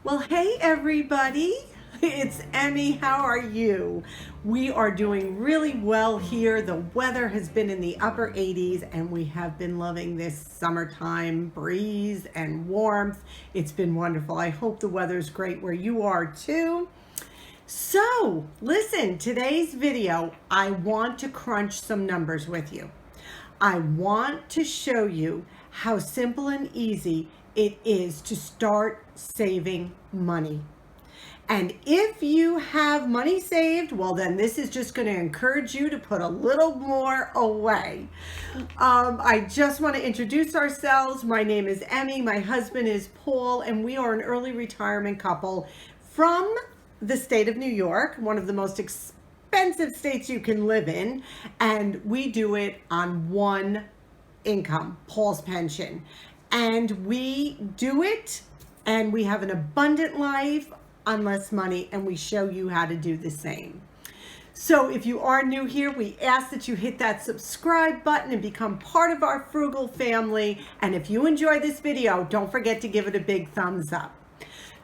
Well, hey everybody, it's Emmy. How are you? We are doing really well here. The weather has been in the upper 80s and we have been loving this summertime breeze and warmth. It's been wonderful. I hope the weather's great where you are too. So, listen, today's video, I want to crunch some numbers with you. I want to show you how simple and easy it is to start saving money. And if you have money saved, well, then this is just going to encourage you to put a little more away. I just want to introduce ourselves. My name is Emmy. My husband is Paul, and we are an early retirement couple from the state of New York, one of the most expensive states you can live in. And we do it on one income, Paul's pension. And we do it and we have an abundant life on less money, and we show you how to do the same. So if you are new here, we ask that you hit that subscribe button and become part of our Frugal family. And if you enjoy this video, don't forget to give it a big thumbs up.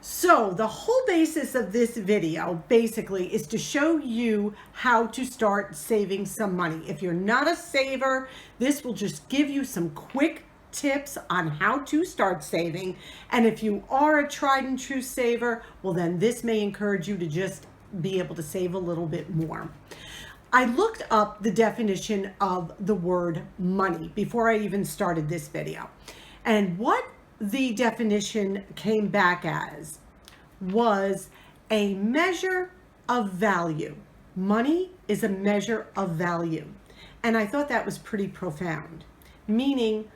So the whole basis of this video basically is to show you how to start saving some money. If you're not a saver, this will just give you some quick tips on how to start saving. And if you are a tried and true saver, well, then this may encourage you to just be able to save a little bit more. I looked up the definition of the word money before I even started this video. And what the definition came back as was a measure of value. Money is a measure of value. And I thought that was pretty profound, meaning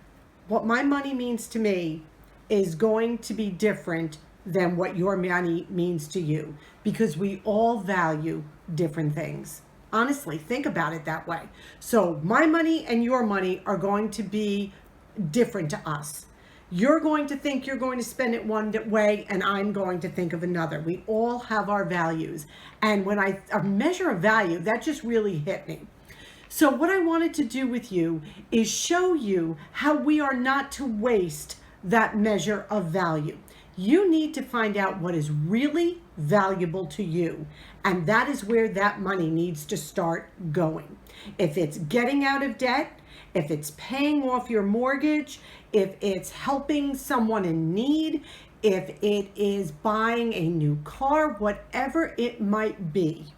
what my money means to me is going to be different than what your money means to you, because we all value different things. Honestly, think about it that way. So my money and your money are going to be different to us. You're going to think you're going to spend it one way, and I'm going to think of another. We all have our values. And when a measure of value, that just really hit me. So what I wanted to do with you is show you how we are not to waste that measure of value. You need to find out what is really valuable to you, and that is where that money needs to start going. If it's getting out of debt, if it's paying off your mortgage, if it's helping someone in need, if it is buying a new car, whatever it might be.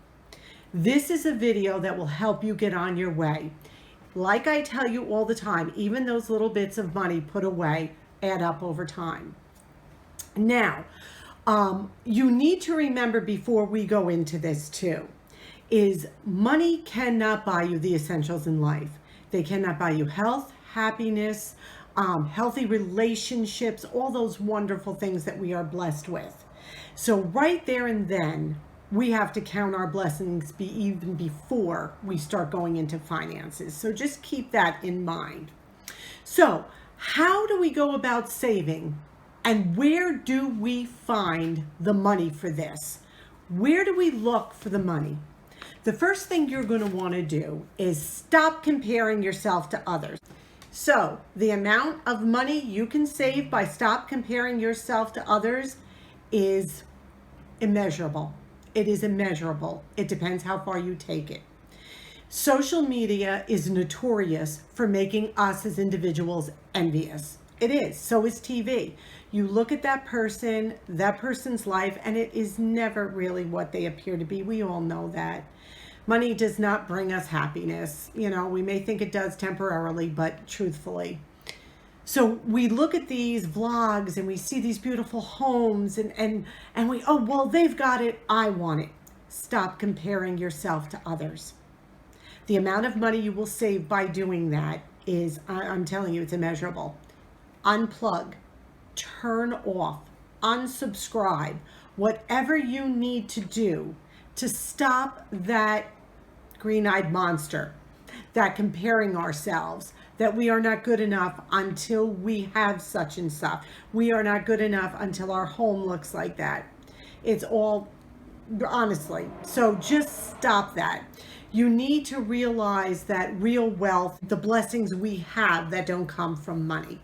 This is a video that will help you get on your way. Like I tell you all the time, even those little bits of money put away add up over time. Now, you need to remember before we go into this too, is money cannot buy you the essentials in life. They cannot buy you health, happiness, healthy relationships, all those wonderful things that we are blessed with. So right there and then, we have to count our blessings even before we start going into finances. So just keep that in mind. So how do we go about saving, and where do we find the money for this? Where do we look for the money? The first thing you're going to want to do is stop comparing yourself to others. So the amount of money you can save by stop comparing yourself to others is immeasurable. It is immeasurable. It depends how far you take it. Social media is notorious for making us as individuals envious. It is. So is TV. You look at that person's life, and it is never really what they appear to be. We all know that. Money does not bring us happiness. You know, we may think it does temporarily, but truthfully. So we look at these vlogs and we see these beautiful homes and we, oh, well, they've got it, I want it. Stop comparing yourself to others. The amount of money you will save by doing that is, I'm telling you, it's immeasurable. Unplug, turn off, unsubscribe, whatever you need to do to stop that green-eyed monster, that comparing ourselves, that we are not good enough until we have such and such. We are not good enough until our home looks like that. It's all, honestly, so just stop that. You need to realize that real wealth, the blessings we have that don't come from money.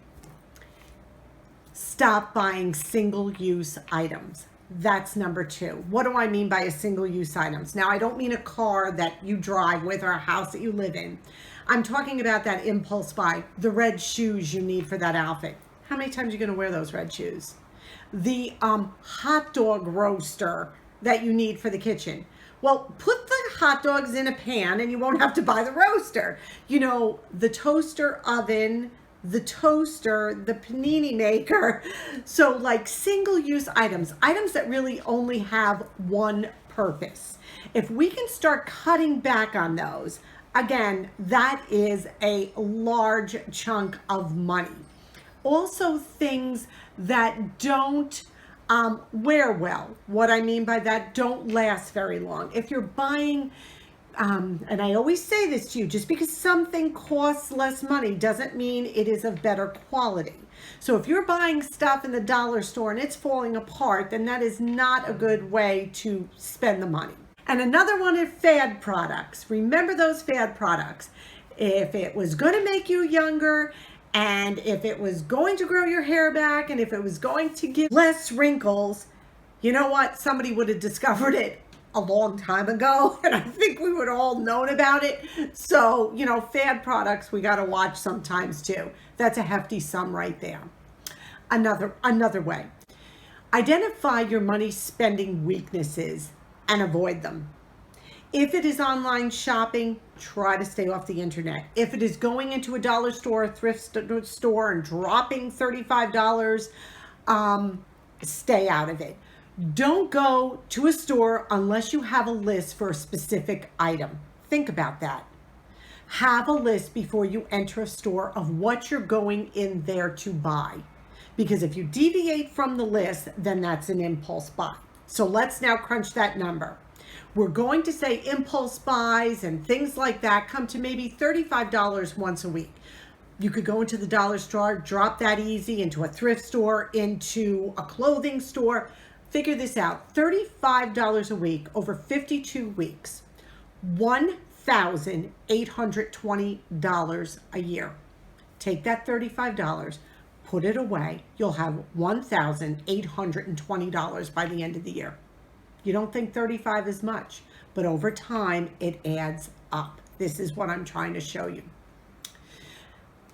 Stop buying single-use items. That's number two. What do I mean by a single-use items? Now, I don't mean a car that you drive with or a house that you live in. I'm talking about that impulse buy, the red shoes you need for that outfit. How many times are you going to wear those red shoes? The hot dog roaster that you need for the kitchen. Well, put the hot dogs in a pan and you won't have to buy the roaster. You know, the toaster oven, the toaster, the panini maker. So like single-use items that really only have one purpose. If we can start cutting back on those, again, that is a large chunk of money. Also things that don't wear well. What I mean by that, don't last very long. If you're buying, and I always say this to you, just because something costs less money doesn't mean it is of better quality. So if you're buying stuff in the dollar store and it's falling apart, then that is not a good way to spend the money. And another one is fad products. Remember those fad products. If it was going to make you younger, and if it was going to grow your hair back, and if it was going to give less wrinkles, you know what? Somebody would have discovered it a long time ago, and I think we would have all known about it. So, you know, fad products we got to watch sometimes too. That's a hefty sum right there. Another way. Identify your money spending weaknesses and avoid them. If it is online shopping, try to stay off the internet. If it is going into a dollar store, a thrift store, and dropping $35, stay out of it. Don't go to a store unless you have a list for a specific item. Think about that. Have a list before you enter a store of what you're going in there to buy. Because if you deviate from the list, then that's an impulse buy. So let's now crunch that number. We're going to say impulse buys and things like that come to maybe $35 once a week. You could go into the dollar store, drop that easy, into a thrift store, into a clothing store. Figure this out, $35 a week over 52 weeks, $1,820 a year. Take that $35, put it away. You'll have $1,820 by the end of the year. You don't think 35 is much, but over time it adds up. This is what I'm trying to show you.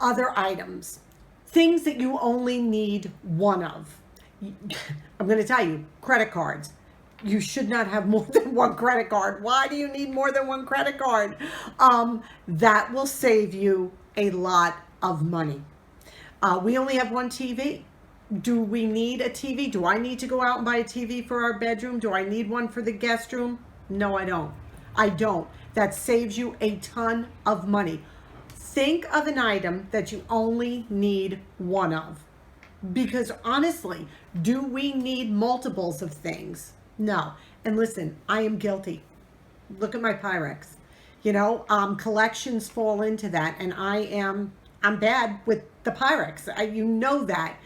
Other items, things that you only need one of. I'm going to tell you, credit cards. You should not have more than one credit card. Why do you need more than one credit card? That will save you a lot of money. We only have one TV. Do we need a TV? Do I need to go out and buy a TV for our bedroom? Do I need one for the guest room? No, I don't. I don't. That saves you a ton of money. Think of an item that you only need one of. Because honestly, do we need multiples of things? No. And listen, I am guilty. Look at my Pyrex. You know, collections fall into that, and I'm bad with the Pyrex. You know that.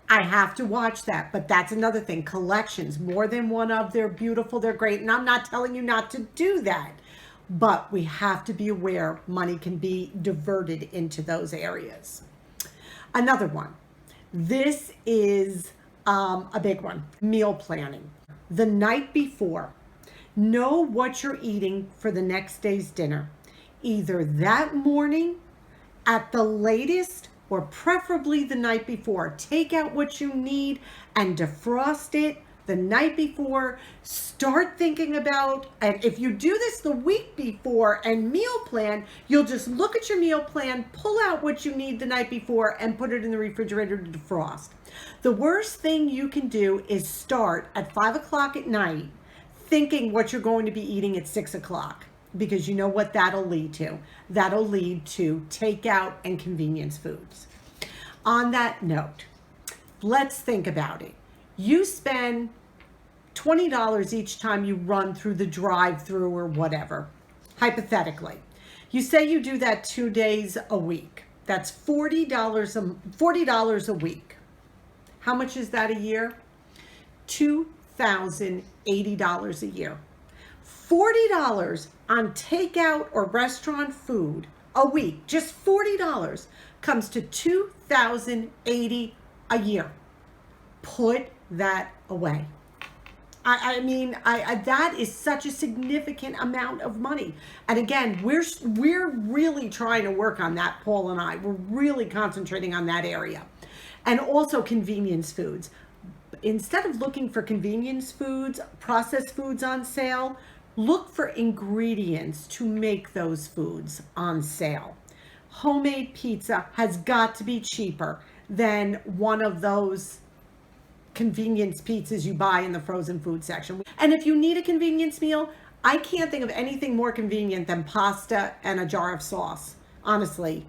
I have to watch that, but that's another thing. Collections, more than one of, they're beautiful, they're great, and I'm not telling you not to do that, but we have to be aware money can be diverted into those areas. Another one. This is a big one. Meal planning. The night before, know what you're eating for the next day's dinner. Either that morning, at the latest, or preferably the night before. Take out what you need and defrost it the night before. Start thinking about, and if you do this the week before and meal plan, you'll just look at your meal plan, pull out what you need the night before, and put it in the refrigerator to defrost. The worst thing you can do is start at 5 o'clock at night thinking what you're going to be eating at 6 o'clock. Because you know what that'll lead to? That'll lead to takeout and convenience foods. On that note, let's think about it. You spend $20 each time you run through the drive-through or whatever, hypothetically. You say you do that 2 days a week. That's $40 a week. How much is that a year? $2,080 a year. $40 on takeout or restaurant food a week, just $40 comes to $2,080 a year. Put that away. I mean, that is such a significant amount of money. And again, we're really trying to work on that, Paul and I. We're really concentrating on that area. And also convenience foods. Instead of looking for convenience foods, processed foods on sale, look for ingredients to make those foods on sale. Homemade pizza has got to be cheaper than one of those convenience pizzas you buy in the frozen food section. And if you need a convenience meal, I can't think of anything more convenient than pasta and a jar of sauce, honestly.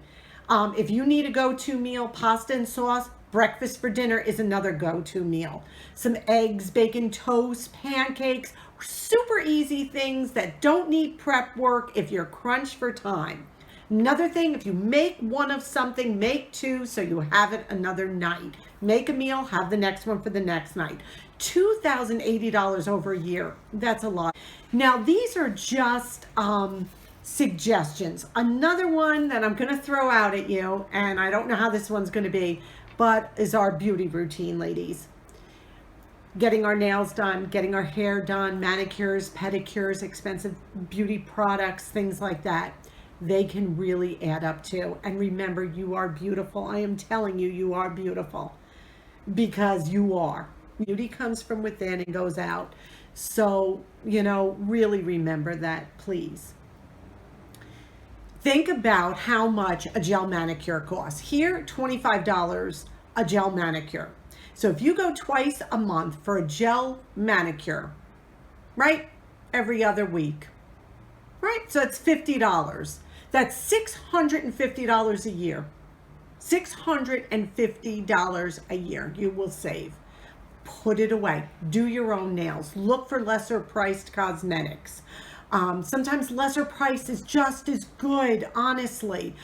If you need a go-to meal, pasta and sauce, breakfast for dinner is another go-to meal. Some eggs, bacon, toast, pancakes, super easy things that don't need prep work if you're crunched for time. Another thing, if you make one of something, make two so you have it another night. Make a meal, have the next one for the next night. $2,080 over a year, that's a lot. Now, these are just suggestions. Another one that I'm gonna throw out at you, and I don't know how this one's gonna be, but is our beauty routine, ladies. Getting our nails done, getting our hair done, manicures, pedicures, expensive beauty products, things like that. They can really add up too. And remember, you are beautiful. I am telling you, you are beautiful because you are. Beauty comes from within and goes out. So, really remember that, please. Think about how much a gel manicure costs. Here, $25 a gel manicure. So if you go twice a month for a gel manicure, right? Every other week, right? So it's $50. That's $650 a year. $650 a year you will save. Put it away. Do your own nails. Look for lesser priced cosmetics. Sometimes lesser price is just as good, honestly.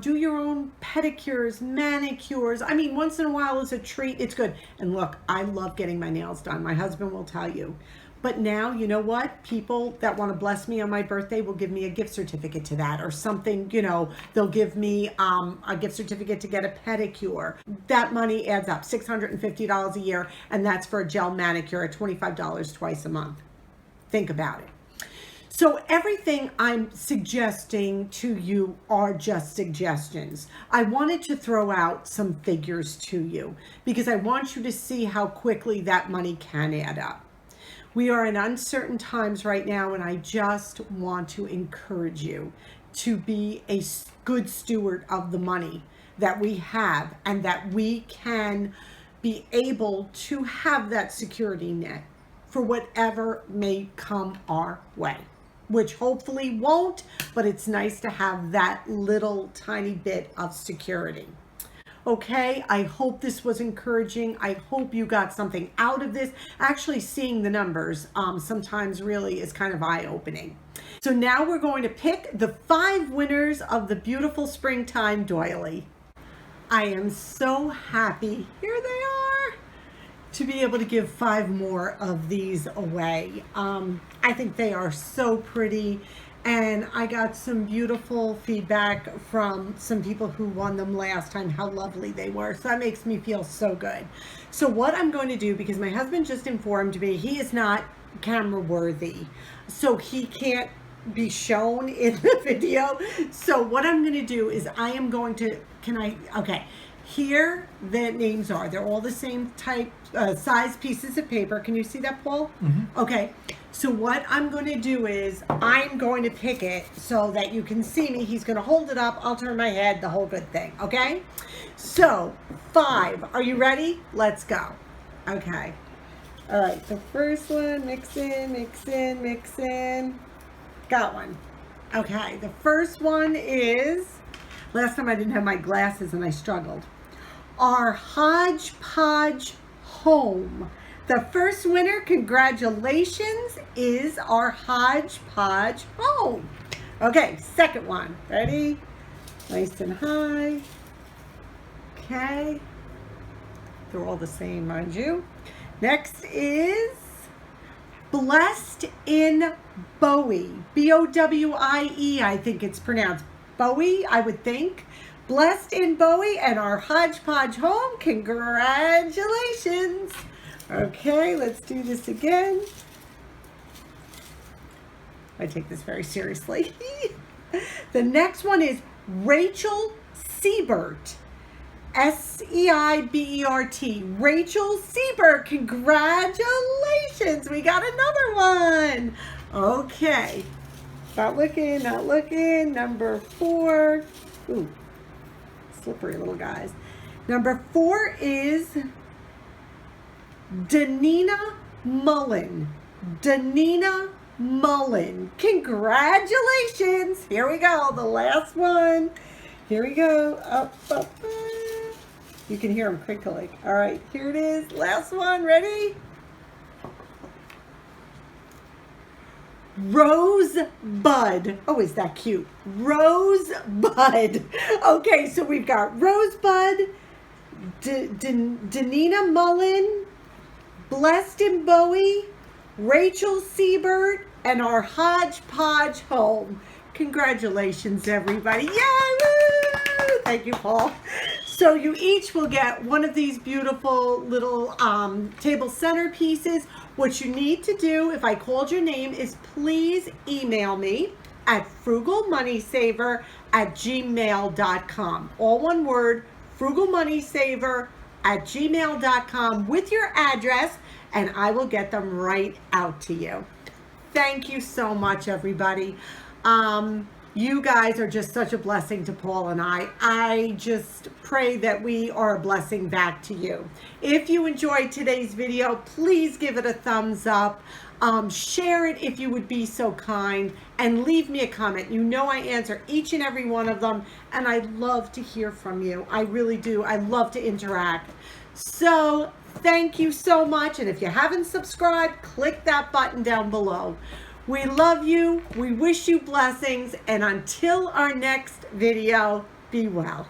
Do your own pedicures, manicures. I mean, once in a while is a treat. It's good. And look, I love getting my nails done. My husband will tell you. But now, you know what? People that want to bless me on my birthday will give me a gift certificate to that or something, they'll give me a gift certificate to get a pedicure. That money adds up, $650 a year, and that's for a gel manicure at $25 twice a month. Think about it. So everything I'm suggesting to you are just suggestions. I wanted to throw out some figures to you because I want you to see how quickly that money can add up. We are in uncertain times right now, and I just want to encourage you to be a good steward of the money that we have and that we can be able to have that security net for whatever may come our way, which hopefully won't, but it's nice to have that little tiny bit of security. Okay, I hope this was encouraging. I hope you got something out of this. Actually seeing the numbers sometimes really is kind of eye-opening. So now we're going to pick the 5 winners of the beautiful springtime doily. I am so happy, here they are, to be able to give 5 more of these away. I think they are so pretty. And I got some beautiful feedback from some people who won them last time, how lovely they were. So that makes me feel so good. So what I'm going to do, because my husband just informed me, he is not camera worthy, so he can't be shown in the video. So what I'm going to do is I am going to, okay, here the names are. They're all the same type, size pieces of paper. Can you see that, Paul? Mm-hmm. Okay. So what I'm going to do is I'm going to pick it so that you can see me. He's going to hold it up. I'll turn my head, the whole good thing. Okay. So 5. Are you ready? Let's go. Okay. All right. The first one, mix in, mix in, mix in. Got one. Okay. The first one is, last time I didn't have my glasses and I struggled. Our Hodgepodge Home. The first winner, congratulations, is our Hodgepodge Home. Okay, second one. Ready? Nice and high. Okay. They're all the same, mind you. Next is Blessed in Bowie. B-O-W-I-E, I think it's pronounced. Bowie, I would think. Blessed in Bowie and our Hodgepodge Home. Congratulations. Okay, let's do this again. I take this very seriously. The next one is Rachel Siebert. Seibert. Rachel Siebert. Congratulations. We got another one. Okay. Not looking, not looking. Number 4. Ooh, slippery little guys. Number 4 is Danina Mullen. Danina Mullen. Congratulations. Here we go. The last one. Here we go. Up, up. You can hear them crinkling. All right, here it is. Last one. Ready? Rosebud. Oh, is that cute? Rosebud. Okay, so we've got Rosebud, Danina Mullen, Blessed and Bowie, Rachel Siebert, and our hodgepodge home. Congratulations, everybody. Yay! Woo! Thank you, Paul. So you each will get one of these beautiful little table centerpieces. What you need to do, if I called your name, is please email me at frugalmoneysaver@gmail.com. All one word, frugalmoneysaver@gmail.com with your address, and I will get them right out to you. Thank you so much, everybody. You guys are just such a blessing to Paul and I. I just pray that we are a blessing back to you. If you enjoyed today's video, please give it a thumbs up. Share it if you would be so kind, and leave me a comment. You know I answer each and every one of them, and I love to hear from you. I really do. I love to interact. So thank you so much, and if you haven't subscribed, click that button down below. We love you. We wish you blessings, and until our next video, be well.